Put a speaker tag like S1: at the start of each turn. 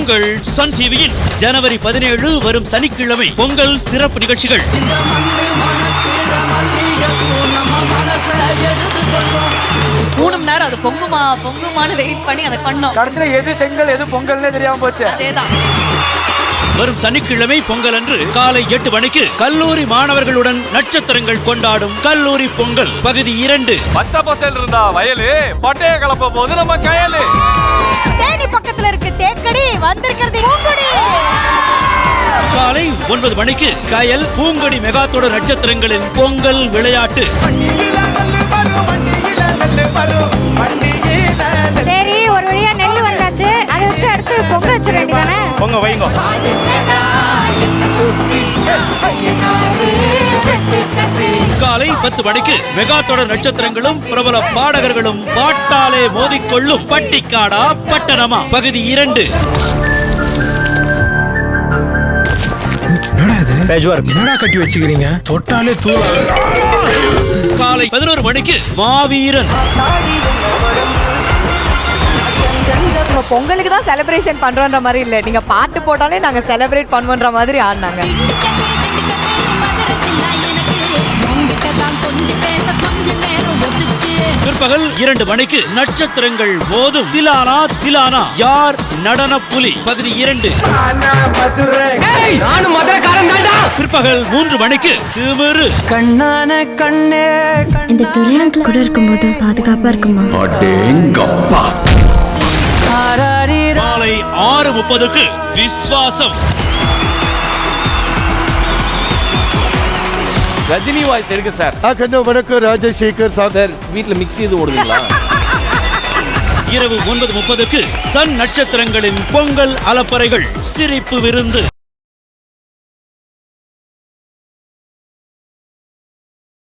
S1: உங்கள் சன் டிவியில் ஜனவரி 17 வரும் சனிக்கிழமை பொங்கல் சிறப்பு நிகழ்ச்சிகள்.
S2: மூணு மணி நேரம் அது பொங்குமான்னு வெயிட் பண்ணி அதை பண்ணோம்.
S3: கடைசியில எது செங்கல் எது பொங்கல்னே தெரியாம போச்சு.
S2: அதேதான்.
S1: வரும் சனிக்கிழமை பொங்கல் அன்று காலை 8 மணிக்கு கல்லூரி மாணவர்களுடன் நட்சத்திரங்கள் கொண்டாடும் கல்லூரி பொங்கல் பகுதி 2.
S4: பச்சை பசல் இருந்தா வயலு, பட்டைய கலப்ப போது நம்ம கயலு.
S5: தேனி பக்கத்துல இருக்கு தேக்கடி, வந்திருக்கிறது பூங்குடி.
S1: காலை 9 மணிக்கு கயல் பூங்கொடி மெகா தொடர் நட்சத்திரங்களின் பொங்கல் விளையாட்டு.
S5: சரி, ஒரு வழியா நெல்லு வந்தாச்சு, அதை வச்சு அடுத்து பொங்க வச்சிட வேண்டியதானே.
S4: பொங்க வைங்க.
S1: காலை 10 மணிக்கு மெகா தொடர் நட்சத்திரங்களும் பிரபல பாடகர்களும் பாட்டாலே மோதிக்கொள்ளும் பட்டிக்காடா பட்டணமா பகுதி 2.
S6: என்னடா கட்டி வச்சுக்கிறீங்க? தொட்டாலே தூள்.
S1: காலை 11 மணிக்கு மாவீரன்.
S2: பொங்கலுக்கு தான் செலிப்ரேஷன் பண்றோன்ற மாதிரி இல்ல, நீங்க பாட்டு போட்டாலே நாங்க செலிப்ரேட் பண்ணுவோன்ற மாதிரி ஆடினாங்க.
S1: பிற்பகல் 2 மணிக்கு நட்சத்திரங்கள் மோதும் திலானா திலானா யார் நடன புலி பகுதி 2. பிற்பகல் 3 மணிக்கு திமிரு.
S7: இந்த துரையாங்க கூட இருக்கும்போது பாதுகாப்பா இருக்குமா?
S1: மாலை 6:30க்கு விஸ்வாசம்.
S4: ரஜினி வாய்ஸ் இருக்கு சார்.
S6: வணக்கம் ராஜசேகர்
S4: சார், வீட்டுல மிக்ஸி இது ஓடுதுங்களா?
S1: இரவு 9:30க்கு சன் நட்சத்திரங்களின் பொங்கல் அலப்பறைகள் சிரிப்பு விருந்து.